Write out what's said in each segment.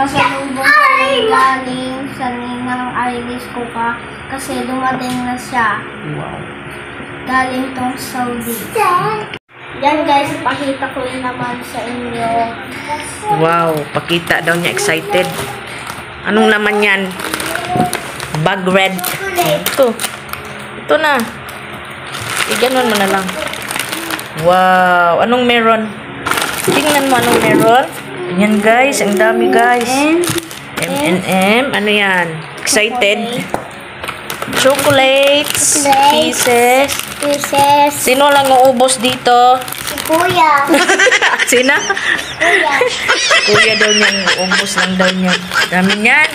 Pasalubong ko galing sa ninang Iris ko kasi dumating na siya. Wow. Galing tong Saudi. Yan guys, ipakita ko naman sa inyo. Wow, pakita daw niya, excited. Anong laman yan? Bag red. Ito. Ito na. Iganon mo na lang. Wow, anong meron? Tingnan mo anong meron. Yan guys, ang dami guys. M&M, ano yan? Excited? Chocolates, pieces. Sino lang uubos dito? Si Kuya. Sina? Kuya. Kuya daw niyan, uubos lang daw niya. Dami niyan.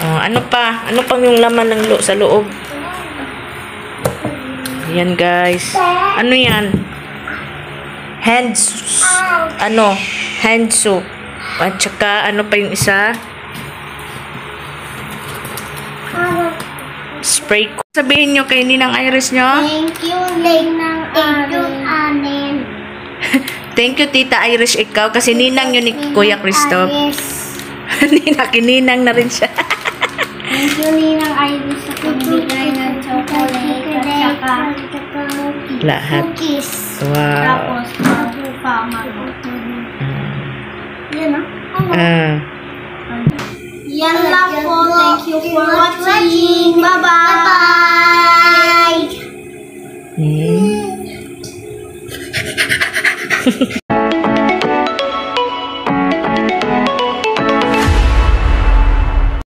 Oh, ano pa? Ano pang yung laman ng sa loob? Yan guys. Ano yan? Hand soap. At saka ano pa yung isa? Spray ko. Sabihin nyo kay Ninang Iris nyo. Thank you, Anin. Thank you, Tita Iris, ikaw. Kasi ninang yun ni Kuya Christoph. Kininang na rin siya. Thank you, Ninang Iris, sa pagbigay ng chocolate at saka Lahat. cookies. Wow. Tapos, bago pa magutulog. Yan Yan lang po. Thank you for watching. Bye-bye.